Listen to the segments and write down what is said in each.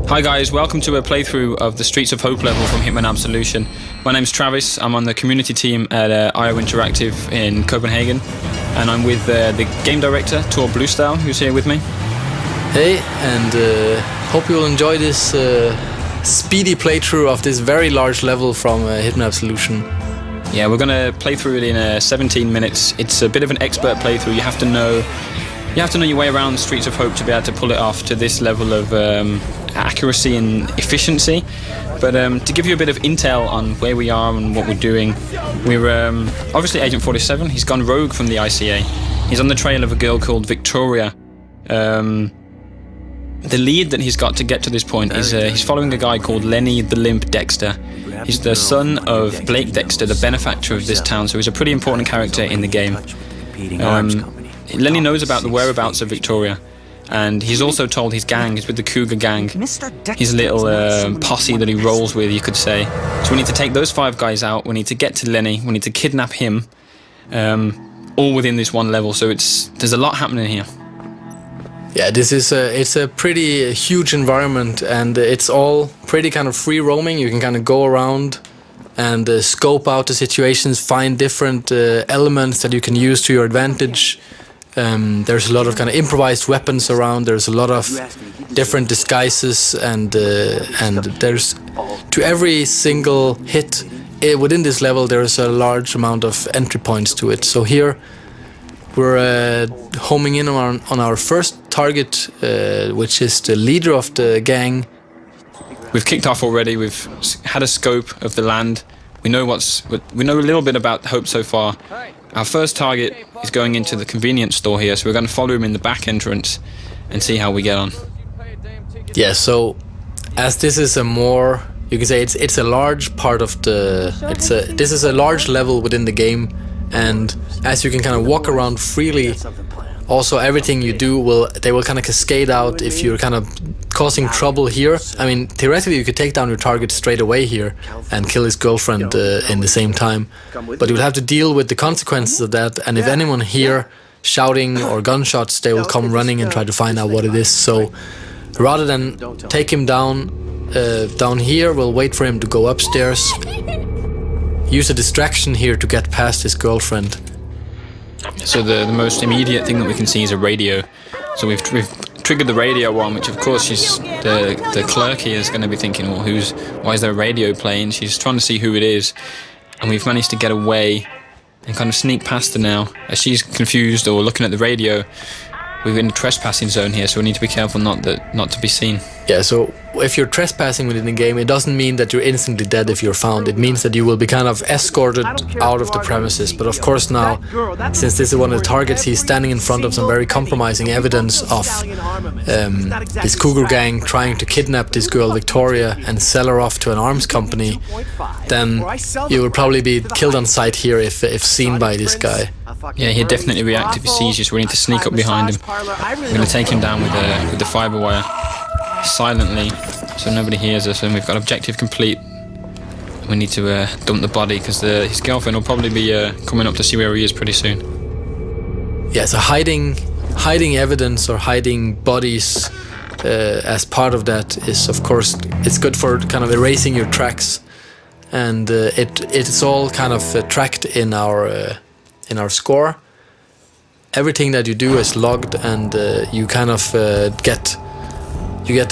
Hi guys, welcome to a playthrough of the Streets of Hope level from Hitman Absolution. My name's Travis, I'm on the community team at IO Interactive in Copenhagen, and I'm with the game director, Tor Bluestyle, who's here with me. Hey, and hope you will enjoy this speedy playthrough of this very large level from Hitman Absolution. Yeah, we're going to play through it in 17 minutes. It's a bit of an expert playthrough. You have to know your way around the Streets of Hope to be able to pull it off to this level of accuracy and efficiency. But to give you a bit of intel on where we are and what we're doing, we're obviously Agent 47. He's gone rogue from the ICA. He's on the trail of a girl called Victoria. The lead that he's got to get to this point is he's following a guy called Lenny the Limp Dexter. He's the son of Blake Dexter, the benefactor of this town, so he's a pretty important character in the game. Lenny knows about the whereabouts of Victoria, and he's also told his gang, he's with the Cougar gang, his little posse that he rolls with, you could say. So we need to take those 5 guys out, we need to get to Lenny, we need to kidnap him, all within this one level, so there's a lot happening here. Yeah, this is it's a pretty huge environment, and it's all pretty kind of free roaming. You can kind of go around and scope out the situations, find different elements that you can use to your advantage. There's a lot of kind of improvised weapons around. There's a lot of different disguises, and there's to every single hit within this level there's a large amount of entry points to it. So here we're homing in on our first target, which is the leader of the gang. We've kicked off already. We've had a scope of the land. We know a little bit about Hope so far. Our first target is going into the convenience store here, so we're going to follow him in the back entrance and see how we get on. Yeah, so as this is a more, you can say it's a large part of this is a large level within the game, and as you can kind of walk around freely, also everything you do they will kind of cascade out if you're kind of causing trouble here. I mean, theoretically you could take down your target straight away here and kill his girlfriend in the same time, but you'll have to deal with the consequences of that, and if anyone here shouting or gunshots, they will come running and try to find out what it is. So rather than take him down here, we'll wait for him to go upstairs, use a distraction here to get past his girlfriend. So the most immediate thing that we can see is a radio. So we've triggered the radio on, which of course the clerk here is going to be thinking, well, why is there a radio playing? She's trying to see who it is, and we've managed to get away and kind of sneak past her now. As she's confused or looking at the radio, we're in the trespassing zone here, so we need to be careful not to be seen. Yeah, so if you're trespassing within the game, it doesn't mean that you're instantly dead if you're found. It means that you will be kind of escorted out of the premises. But of course now, since this is one of the targets, he's standing in front of some very compromising evidence of this Cougar gang trying to kidnap this girl Victoria and sell her off to an arms company, then you will probably be killed on sight here if seen by this guy. Yeah, he'd definitely react if he sees you, so we need to sneak up behind him. We're going to take him down with the fibre wire silently, so nobody hears us, and we've got objective complete. We need to dump the body, because his girlfriend will probably be coming up to see where he is pretty soon. Yeah, so hiding evidence or hiding bodies as part of that is, of course, it's good for kind of erasing your tracks, and it's all kind of tracked in our score. Everything that you do is logged, and you kind of get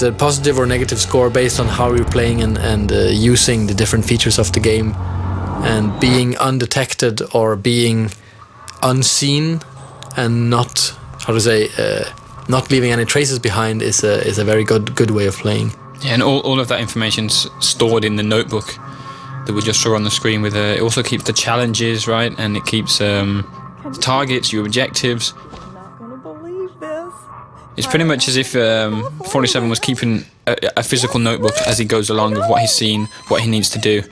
a positive or negative score based on how you're playing and using the different features of the game. And being undetected or being unseen and not leaving any traces behind is a very good way of playing. Yeah, and all of that information's stored in the notebook that we just saw on the screen. It also keeps the challenges, right, and it keeps targets, your objectives. It's pretty much as if 47 was keeping a physical notebook as he goes along of what he's seen, what he needs to do.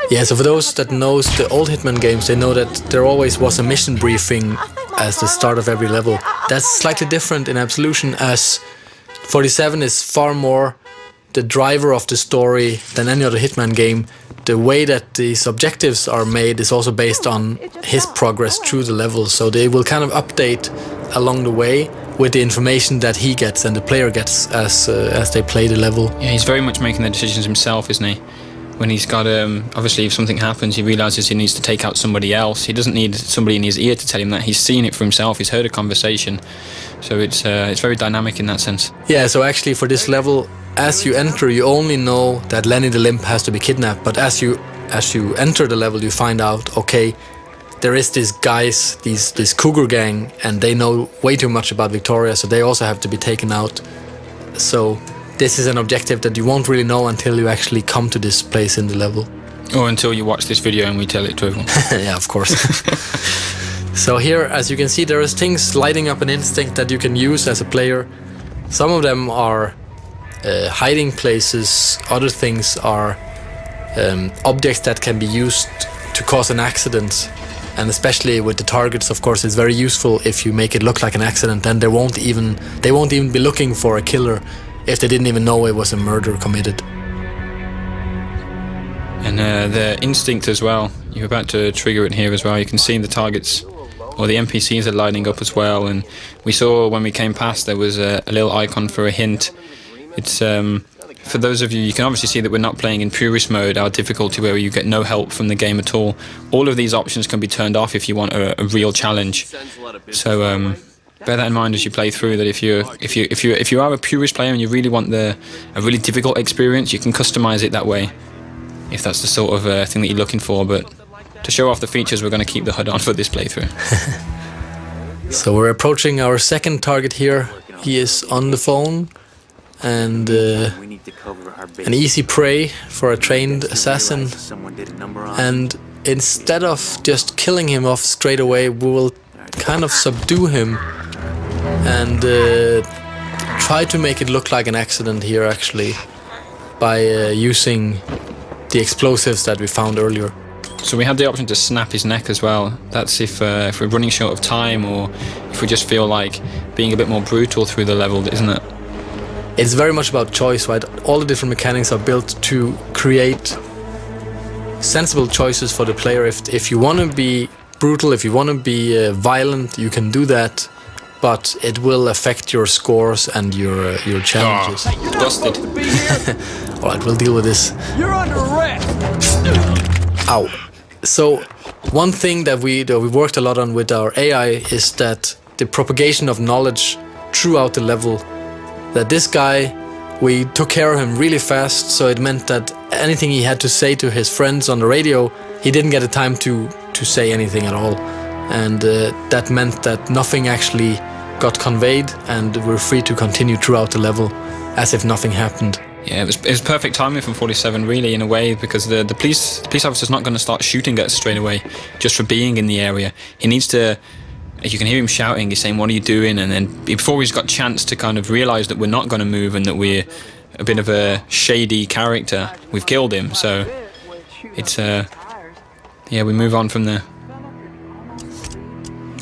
Yeah, so for those that knows the old Hitman games, they know that there always was a mission briefing as the start of every level. That's slightly different in Absolution, as 47 is far more the driver of the story than any other Hitman game. The way that these objectives are made is also based on his progress through the level, so they will kind of update along the way, with the information that he gets and the player gets as they play the level. Yeah, he's very much making the decisions himself, isn't he? When he's got, obviously if something happens, he realises he needs to take out somebody else. He doesn't need somebody in his ear to tell him that. He's seen it for himself, he's heard a conversation. So it's very dynamic in that sense. Yeah, so actually for this level, as you enter, you only know that Lenny the Limp has to be kidnapped. But as you enter the level, you find out, okay, there is these guys, this cougar gang, and they know way too much about Victoria, so they also have to be taken out. So this is an objective that you won't really know until you actually come to this place in the level. Or until you watch this video and we tell it to everyone. Yeah, of course. So here, as you can see, there is things lighting up an instinct that you can use as a player. Some of them are hiding places, other things are objects that can be used to cause an accident. And especially with the targets, of course, it's very useful if you make it look like an accident. Then they won't even be looking for a killer if they didn't even know it was a murder committed. And the instinct as well, you're about to trigger it here as well. You can see the targets, or the NPCs are lighting up as well. And we saw when we came past there was a little icon for a hint. It's for those of you, you can obviously see that we're not playing in purist mode, our difficulty where you get no help from the game at all. All of these options can be turned off if you want a real challenge. So bear that in mind as you play through. That if you are a purist player and you really want a really difficult experience, you can customize it that way, if that's the sort of thing that you're looking for. But to show off the features, we're going to keep the HUD on for this playthrough. So we're approaching our second target here. He is on the phone, and an easy prey for a trained assassin. And instead of just killing him off straight away, we will kind of subdue him and try to make it look like an accident here, actually, by using the explosives that we found earlier. So we had the option to snap his neck as well. That's if we're running short of time, or if we just feel like being a bit more brutal through the level, isn't it? It's very much about choice, right? All the different mechanics are built to create sensible choices for the player. If you want to be brutal, if you want to be violent, you can do that, but it will affect your scores and your challenges. Oh, busted. All right, we'll deal with this. You're under arrest. Ow. So one thing that we worked a lot on with our AI is that the propagation of knowledge throughout the level. That this guy, we took care of him really fast, so it meant that anything he had to say to his friends on the radio, he didn't get the time to say anything at all. And that meant that nothing actually got conveyed, and we're free to continue throughout the level as if nothing happened. Yeah, it was perfect timing from 47, really, in a way, because the police officer's not going to start shooting at us straight away just for being in the area. He needs to... You can hear him shouting, he's saying, "What are you doing?" And then before he's got a chance to kind of realise that we're not going to move and that we're a bit of a shady character, we've killed him. So it's, yeah, we move on from there.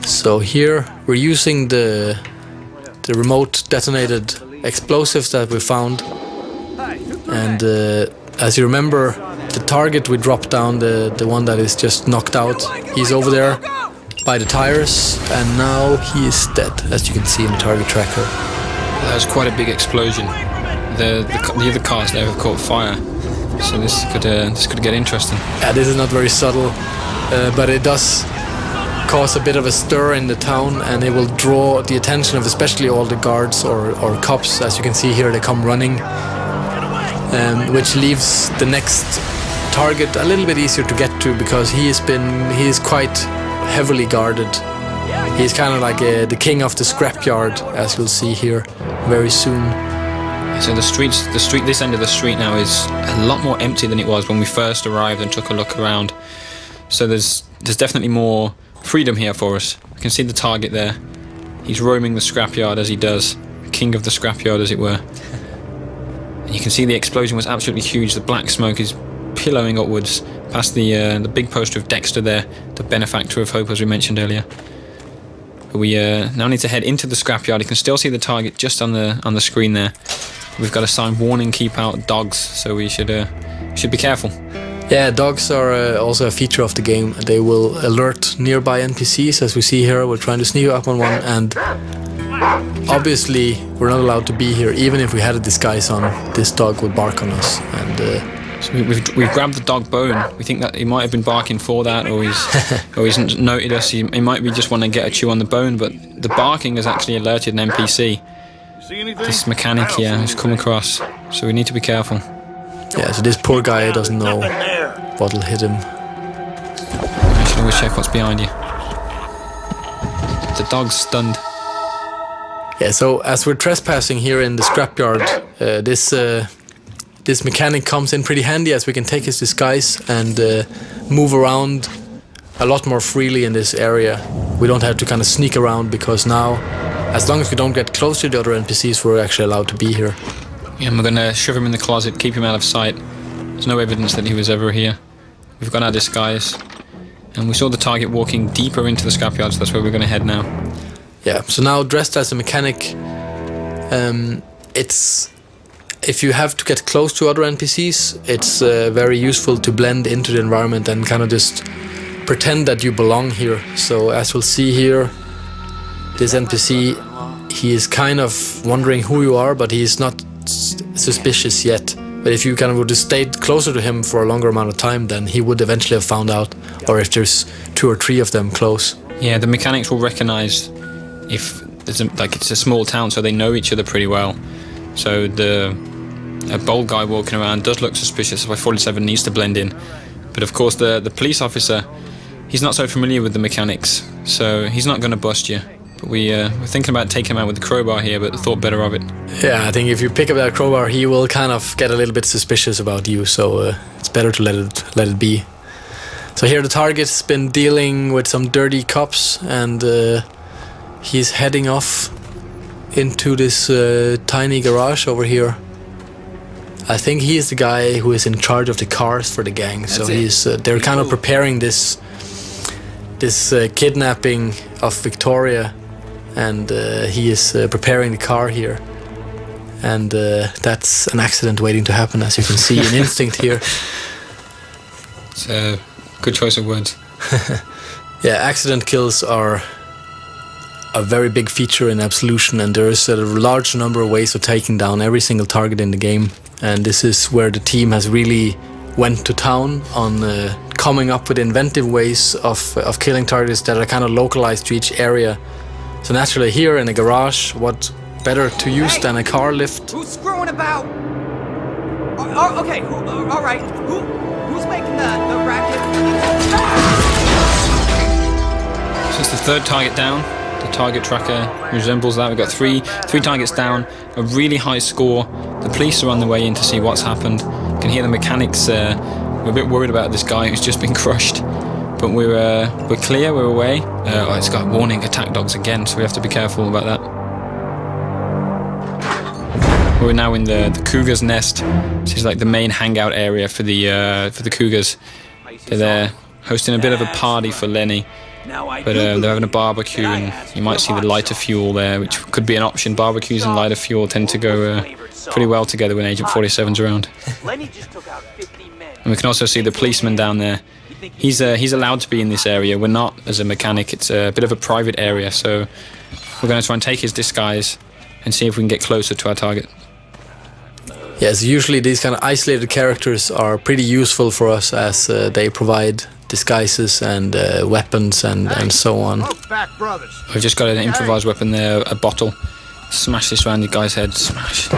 So here we're using the remote detonated explosives that we found. And as you remember, the target we dropped down, the one that is just knocked out, he's over there by the tires, and now he is dead, as you can see in the target tracker. That was quite a big explosion. The other cars there have caught fire, so this could get interesting. Yeah, this is not very subtle, but it does cause a bit of a stir in the town, and it will draw the attention of especially all the guards or cops. As you can see here, they come running, which leaves the next target a little bit easier to get to, because he is quite heavily guarded. He's kind of like the king of the scrapyard, as you'll see here very soon. So this end of the street now is a lot more empty than it was when we first arrived and took a look around. So there's definitely more freedom here for us. You can see the target there. He's roaming the scrapyard as he does, king of the scrapyard, as it were. And you can see the explosion was absolutely huge. The black smoke is pillowing upwards past the big poster of Dexter there, the benefactor of hope, as we mentioned earlier. But we now need to head into the scrapyard. You can still see the target just on the screen there. We've got a sign, "Warning, keep out dogs," so we should be careful. Yeah, dogs are also a feature of the game. They will alert nearby NPCs, as we see here. We're trying to sneak up on one, and obviously we're not allowed to be here. Even if we had a disguise on, this dog would bark on us. And so we've grabbed the dog bone. We think that he might have been barking for that, or he's noted us. He might be just want to get a chew on the bone, but the barking has actually alerted an NPC. This mechanic here has come across, so we need to be careful. Yeah, so this poor guy doesn't know what'll hit him. I should always check what's behind you. The dog's stunned. Yeah, so as we're trespassing here in the scrapyard, this mechanic comes in pretty handy, as we can take his disguise and move around a lot more freely in this area. We don't have to kind of sneak around, because now, as long as we don't get close to the other NPCs, we're actually allowed to be here. Yeah, and we're going to shove him in the closet, keep him out of sight. There's no evidence that he was ever here. We've got our disguise, and we saw the target walking deeper into the scrapyard, so that's where we're going to head now. Yeah, so now dressed as a mechanic, if you have to get close to other NPCs, it's very useful to blend into the environment and kind of just pretend that you belong here. So as we'll see here, this NPC, he is kind of wondering who you are, but he's not suspicious yet. But if you kind of would have stayed closer to him for a longer amount of time, then he would eventually have found out, or if there's 2 or 3 of them close. Yeah, the mechanics will recognize if there's it's a small town, so they know each other pretty well. So a bold guy walking around does look suspicious. Why 47 needs to blend in. But of course the police officer, he's not so familiar with the mechanics, so he's not going to bust you. But we're thinking about taking him out with the crowbar here, but thought better of it. Yeah, I think if you pick up that crowbar, he will kind of get a little bit suspicious about you, so it's better to let it be. So here the target's been dealing with some dirty cops, and he's heading off into this tiny garage over here. I think he's the guy who is in charge of the cars for the gang. So they're kind of preparing this kidnapping of Victoria, and he is preparing the car here. And that's an accident waiting to happen, as you can see in Instinct here. It's a good choice of words. Yeah, accident kills are a very big feature in Absolution, and there is a large number of ways of taking down every single target in the game. And this is where the team has really went to town on coming up with inventive ways of killing targets that are kind of localized to each area. So naturally here in a garage, what better to use than a car lift? Who's screwing about? Okay, all right. Who's making the racket? So it's the 3rd target down. The target tracker resembles that. We've got three targets down, a really high score. The police are on the way in to see what's happened. You can hear the mechanics. We're a bit worried about this guy who's just been crushed, but we're clear. We're away. It's got warning: attack dogs again. So we have to be careful about that. We're now in the cougar's nest. This is like the main hangout area for the cougars. They're there hosting a bit of a party for Lenny. But they're having a barbecue, and you might see the lighter fuel there, which could be an option. Barbecues and lighter fuel tend to go pretty well together when Agent 47's around. And we can also see the policeman down there. He's allowed to be in this area. We're not, as a mechanic. It's a bit of a private area, so we're going to try and take his disguise and see if we can get closer to our target. Yes, usually these kind of isolated characters are pretty useful for us, as they provide disguises and weapons and so on. We've just got an improvised weapon there, a bottle. Smash this around the guy's head. Smash.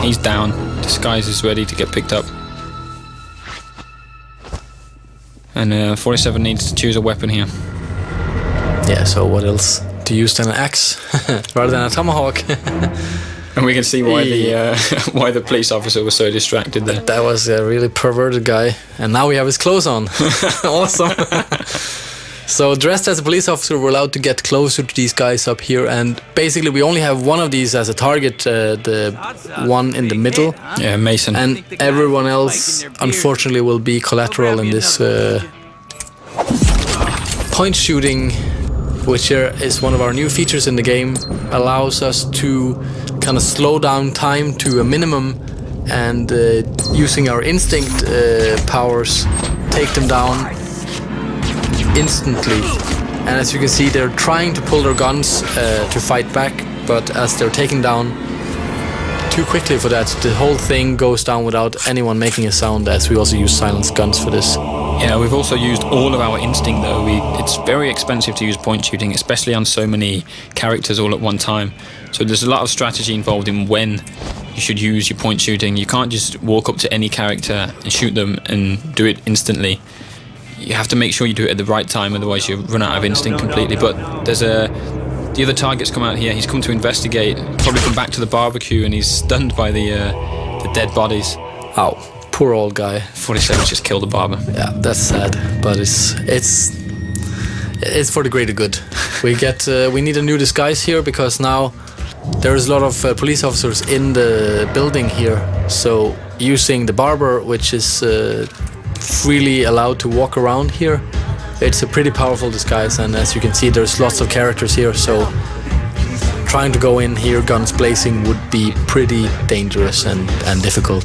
He's down. Disguise is ready to get picked up. And 47 needs to choose a weapon here. Yeah, so what else to use than an axe rather than a tomahawk? And we can see why why the police officer was so distracted there. That was a really perverted guy. And now we have his clothes on. Awesome. So dressed as a police officer, we're allowed to get closer to these guys up here. And basically we only have one of these as a target, the one in the middle. Yeah, Mason. And everyone else, unfortunately, will be collateral in this point shooting, which is one of our new features in the game. Allows us to kind of slow down time to a minimum, and using our instinct powers, take them down instantly. And as you can see, they're trying to pull their guns to fight back, but as they're taken down too quickly for that, the whole thing goes down without anyone making a sound, as we also use silenced guns for this. Yeah, we've also used all of our instinct though. It's very expensive to use point shooting, especially on so many characters all at one time. So there's a lot of strategy involved in when you should use your point shooting. You can't just walk up to any character and shoot them and do it instantly. You have to make sure you do it at the right time, otherwise you run out of instinct completely. But there's the other target's come out here. He's come to investigate, probably come back to the barbecue, and he's stunned by the dead bodies. Ow, poor old guy. 47's just killed the barber. Yeah, that's sad, but it's for the greater good. We need a new disguise here, because now there's a lot of police officers in the building here. So using the barber, which is freely allowed to walk around here, it's a pretty powerful disguise, and as you can see, there's lots of characters here, so trying to go in here guns blazing would be pretty dangerous and difficult.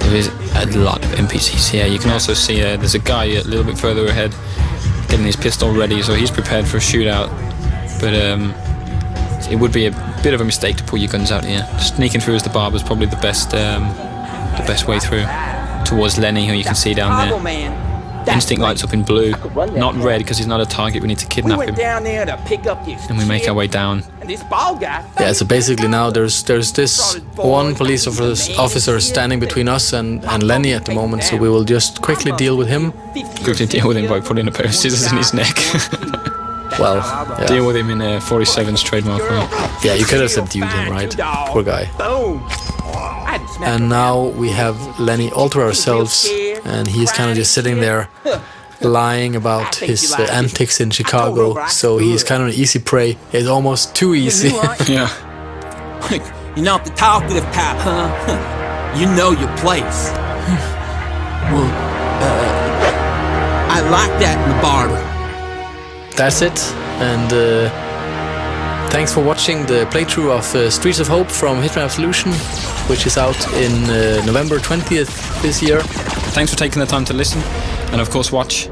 There is a lot of NPCs here. You can also see there's a guy a little bit further ahead getting his pistol ready, so he's prepared for a shootout. But it would be a bit of a mistake to pull your guns out here. Sneaking through as the barber is probably the best way through towards Lenny, who you can see down there. Instinct lights up in blue, not red because he's not a target. We need to kidnap him. And we make our way down. Yeah, so basically now there's this one police officer standing between us and Lenny at the moment, so we will just quickly deal with him. Quickly deal with him by putting a pair of scissors in his neck. Well, yeah. Deal with him in 47's trademark way. Yeah, you could have subdued him, right? Poor guy. And now we have Lenny all to ourselves, and he's kind of just sitting there lying about his antics in Chicago, so he's kind of an easy prey. It's almost too easy. Yeah. You're not the talkative type, huh? You know your place. Well, I like that in the barber. That's it, and thanks for watching the playthrough of Streets of Hope from Hitman Absolution, which is out in November 20th this year. Thanks for taking the time to listen, and of course watch.